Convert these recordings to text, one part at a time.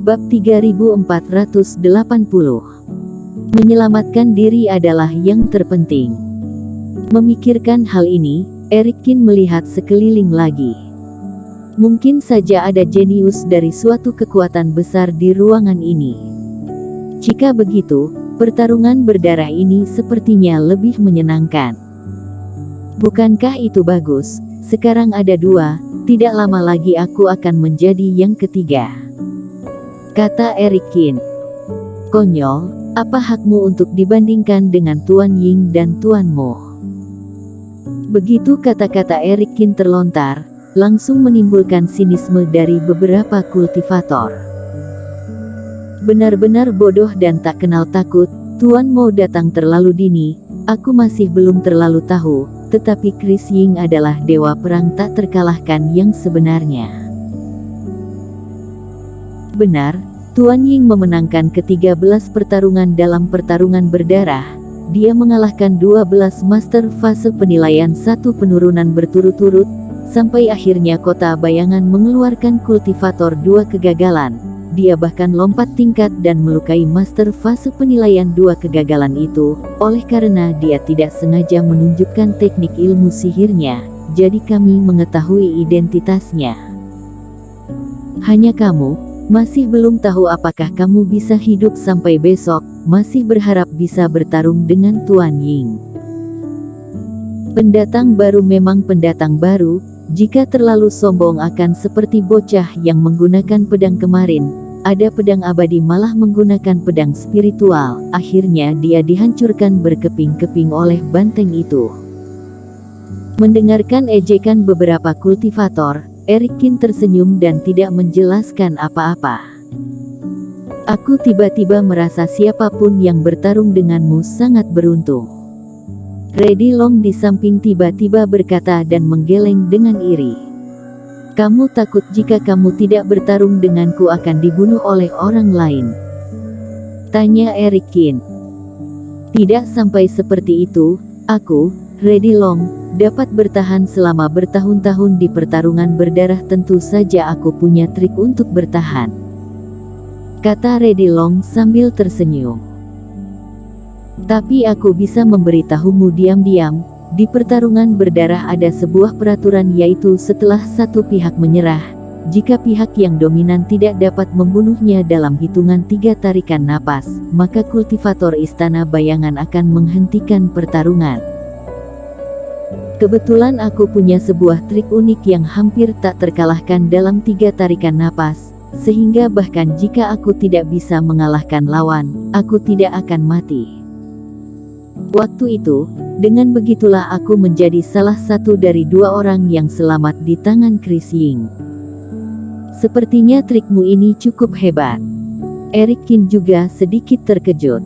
Bab 3480. Menyelamatkan diri adalah yang terpenting. Memikirkan hal ini, Erikin melihat sekeliling lagi. Mungkin saja ada jenius dari suatu kekuatan besar di ruangan ini. Jika begitu, pertarungan berdarah ini sepertinya lebih menyenangkan. Bukankah itu bagus? Sekarang ada dua, tidak lama lagi aku akan menjadi yang ketiga, kata Erikin. Konyol, apa hakmu untuk dibandingkan dengan Tuan Ying dan Tuan Mo? Begitu kata-kata Erikin terlontar, langsung menimbulkan sinisme dari beberapa kultivator. Benar-benar bodoh dan tak kenal takut, Tuan Mo datang terlalu dini, aku masih belum terlalu tahu, tetapi Chris Ying adalah dewa perang tak terkalahkan yang sebenarnya. Benar, Tuan Ying memenangkan ke-13 pertarungan dalam pertarungan berdarah. Dia mengalahkan 12 master fase penilaian satu penurunan berturut-turut, sampai akhirnya kota bayangan mengeluarkan kultivator 2 kegagalan. Dia bahkan lompat tingkat dan melukai master fase penilaian 2 kegagalan itu, oleh karena dia tidak sengaja menunjukkan teknik ilmu sihirnya, jadi kami mengetahui identitasnya. Hanya kamu masih belum tahu apakah kamu bisa hidup sampai besok, masih berharap bisa bertarung dengan Tuan Ying. Pendatang baru memang pendatang baru, jika terlalu sombong akan seperti bocah yang menggunakan pedang kemarin, ada pedang abadi malah menggunakan pedang spiritual, akhirnya dia dihancurkan berkeping-keping oleh banteng itu. Mendengarkan ejekan beberapa kultivator, Erikin tersenyum dan tidak menjelaskan apa-apa. Aku tiba-tiba merasa siapapun yang bertarung denganmu sangat beruntung. Reddy Long di samping tiba-tiba berkata dan menggeleng dengan iri. Kamu takut jika kamu tidak bertarung denganku akan dibunuh oleh orang lain? Tanya Erikin. Tidak sampai seperti itu, aku, Reddy Long, dapat bertahan selama bertahun-tahun di pertarungan berdarah. Tentu saja aku punya trik untuk bertahan, kata Reddy Long sambil tersenyum. Tapi aku bisa memberitahumu diam-diam, di pertarungan berdarah ada sebuah peraturan, yaitu setelah satu pihak menyerah, jika pihak yang dominan tidak dapat membunuhnya dalam hitungan 3 tarikan napas, maka kultivator istana bayangan akan menghentikan pertarungan. Kebetulan aku punya sebuah trik unik yang hampir tak terkalahkan dalam 3 tarikan napas, sehingga bahkan jika aku tidak bisa mengalahkan lawan, aku tidak akan mati. Waktu itu, dengan begitulah aku menjadi salah satu dari 2 orang yang selamat di tangan Chris Ying. Sepertinya trikmu ini cukup hebat. Erikin juga sedikit terkejut.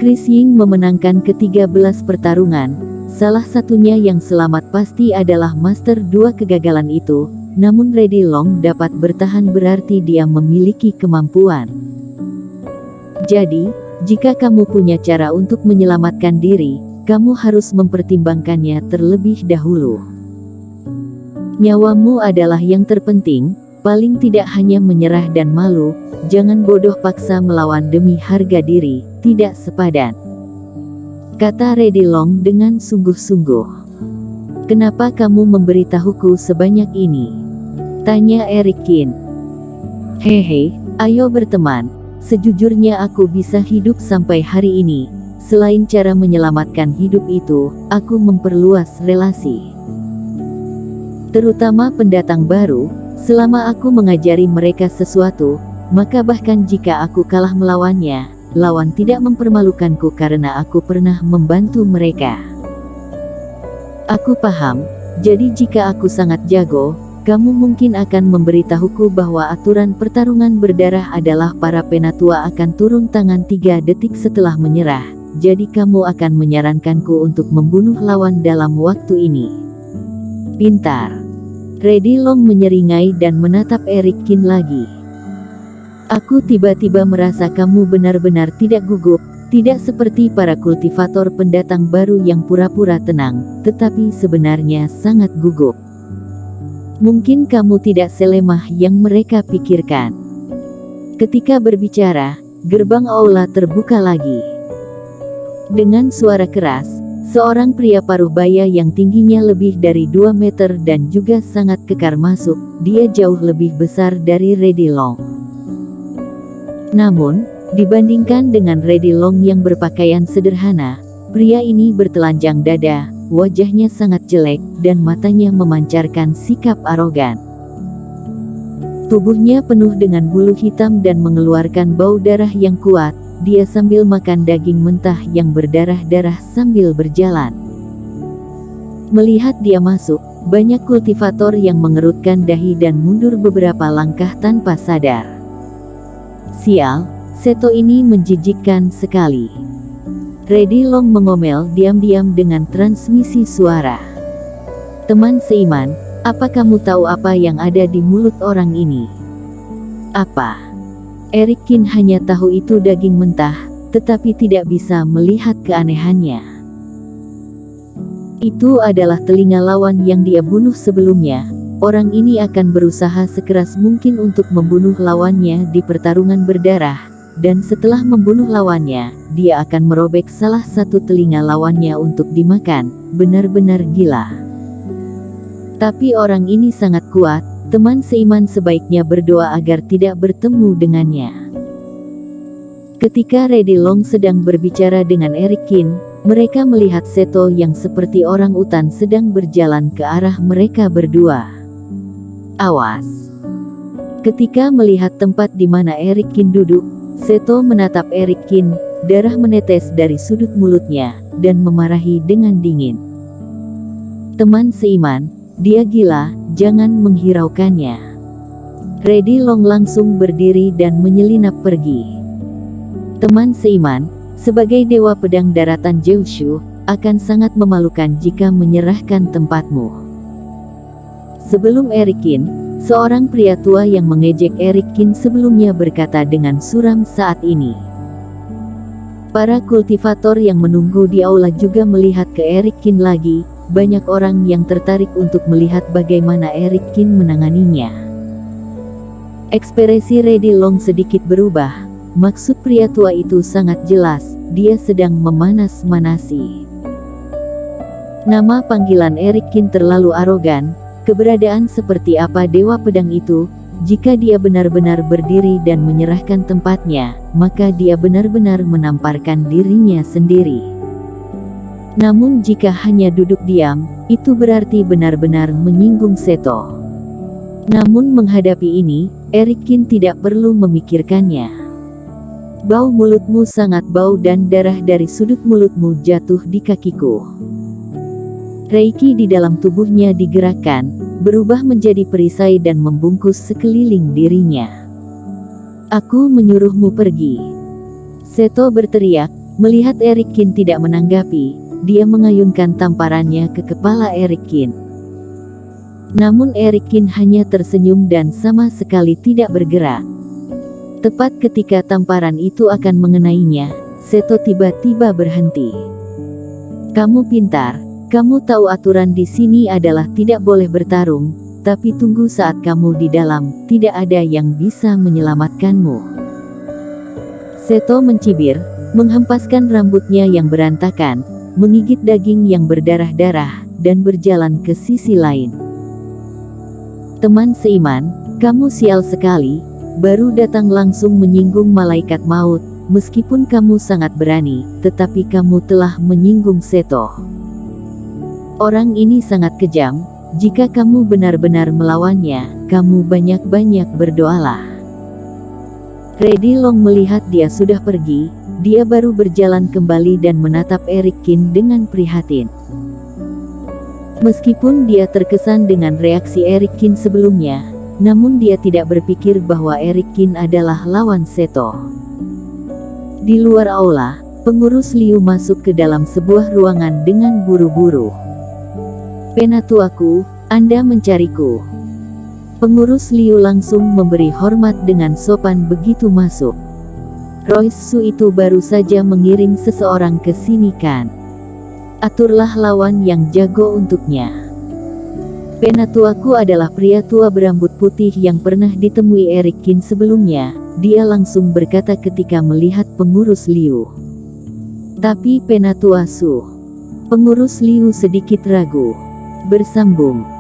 Chris Ying memenangkan ke-13 pertarungan. Salah satunya yang selamat pasti adalah Master 2 kegagalan itu, namun Reddy Long dapat bertahan berarti dia memiliki kemampuan. Jadi, jika kamu punya cara untuk menyelamatkan diri, kamu harus mempertimbangkannya terlebih dahulu. Nyawamu adalah yang terpenting, paling tidak hanya menyerah dan malu, jangan bodoh paksa melawan demi harga diri, tidak sepadan, kata Reddy Long dengan sungguh-sungguh. Kenapa kamu memberitahuku sebanyak ini? Tanya Erikin. Hehe, ayo berteman. Sejujurnya aku bisa hidup sampai hari ini. Selain cara menyelamatkan hidup itu, aku memperluas relasi. Terutama pendatang baru, selama aku mengajari mereka sesuatu, maka bahkan jika aku kalah melawannya, lawan tidak mempermalukanku karena aku pernah membantu mereka. Aku paham, jadi jika aku sangat jago, kamu mungkin akan memberitahuku bahwa aturan pertarungan berdarah adalah para penatua akan turun tangan 3 detik setelah menyerah, jadi kamu akan menyarankanku untuk membunuh lawan dalam waktu ini. Pintar. Reddy Long menyeringai dan menatap Erikin lagi. Aku tiba-tiba merasa kamu benar-benar tidak gugup, tidak seperti para kultivator pendatang baru yang pura-pura tenang, tetapi sebenarnya sangat gugup. Mungkin kamu tidak selemah yang mereka pikirkan. Ketika berbicara, gerbang aula terbuka lagi. Dengan suara keras, seorang pria paruh baya yang tingginya lebih dari 2 meter dan juga sangat kekar masuk. Dia jauh lebih besar dari Reddy Long. Namun, dibandingkan dengan Reddy Long yang berpakaian sederhana, pria ini bertelanjang dada, wajahnya sangat jelek, dan matanya memancarkan sikap arogan. Tubuhnya penuh dengan bulu hitam dan mengeluarkan bau darah yang kuat. Dia sambil makan daging mentah yang berdarah-darah sambil berjalan. Melihat dia masuk, banyak kultivator yang mengerutkan dahi dan mundur beberapa langkah tanpa sadar. Sial, Seto ini menjijikkan sekali. Reddy Long mengomel diam-diam dengan transmisi suara. Teman seiman, apa kamu tahu apa yang ada di mulut orang ini? Apa? Eric Kin hanya tahu itu daging mentah, tetapi tidak bisa melihat keanehannya. Itu adalah telinga lawan yang dia bunuh sebelumnya. Orang ini akan berusaha sekeras mungkin untuk membunuh lawannya di pertarungan berdarah, dan setelah membunuh lawannya, dia akan merobek salah satu telinga lawannya untuk dimakan. Benar-benar gila. Tapi orang ini sangat kuat, teman seiman sebaiknya berdoa agar tidak bertemu dengannya. Ketika Reddy Long sedang berbicara dengan Eric Kin, mereka melihat Seto yang seperti orang utan sedang berjalan ke arah mereka berdua. Awas! Ketika melihat tempat di mana Eric Kin duduk, Seto menatap Eric Kin, darah menetes dari sudut mulutnya, dan memarahi dengan dingin. Teman seiman, dia gila, jangan menghiraukannya. Reddy Long langsung berdiri dan menyelinap pergi. Teman seiman, sebagai dewa pedang daratan Jeushu, akan sangat memalukan jika menyerahkan tempatmu. Sebelum Eric Kin, seorang pria tua yang mengejek Eric Kin sebelumnya berkata dengan suram saat ini. Para kultivator yang menunggu di aula juga melihat ke Eric Kin lagi. Banyak orang yang tertarik untuk melihat bagaimana Eric Kin menanganinya. Ekspresi Reddy Long sedikit berubah. Maksud pria tua itu sangat jelas, dia sedang memanas-manasi. Nama panggilan Eric Kin terlalu arogan. Keberadaan seperti apa dewa pedang itu? Jika dia benar-benar berdiri dan menyerahkan tempatnya, maka dia benar-benar menamparkan dirinya sendiri. Namun jika hanya duduk diam, itu berarti benar-benar menyinggung Seto. Namun menghadapi ini, Eric Kin tidak perlu memikirkannya. Bau mulutmu sangat bau dan darah dari sudut mulutmu jatuh di kakiku. Reiki di dalam tubuhnya digerakkan, berubah menjadi perisai dan membungkus sekeliling dirinya. Aku menyuruhmu pergi. Seto berteriak, melihat Eric Kin tidak menanggapi. Dia mengayunkan tamparannya ke kepala Eric Kin. Namun Eric Kin hanya tersenyum dan sama sekali tidak bergerak. Tepat ketika tamparan itu akan mengenainya, Seto tiba-tiba berhenti. Kamu pintar, kamu tahu aturan di sini adalah tidak boleh bertarung, tapi tunggu saat kamu di dalam, tidak ada yang bisa menyelamatkanmu. Seto mencibir, menghempaskan rambutnya yang berantakan, menggigit daging yang berdarah-darah, dan berjalan ke sisi lain. Teman seiman, kamu sial sekali, baru datang langsung menyinggung malaikat maut, meskipun kamu sangat berani, tetapi kamu telah menyinggung Seto. Orang ini sangat kejam, jika kamu benar-benar melawannya, kamu banyak-banyak berdoalah. Reddy Long melihat dia sudah pergi. Dia baru berjalan kembali dan menatap Eric Kin dengan prihatin. Meskipun dia terkesan dengan reaksi Eric Kin sebelumnya, namun dia tidak berpikir bahwa Eric Kin adalah lawan Seto. Di luar aula, pengurus Liu masuk ke dalam sebuah ruangan dengan buru-buru. Penatuaku, Anda mencariku. Pengurus Liu langsung memberi hormat dengan sopan begitu masuk. Royce Su itu baru saja mengirim seseorang ke sini kan? Aturlah lawan yang jago untuknya. Penatuaku adalah pria tua berambut putih yang pernah ditemui Eric Kin sebelumnya. dia langsung berkata ketika melihat pengurus Liu. Tapi Penatua Su. Pengurus Liu sedikit ragu. Bersambung.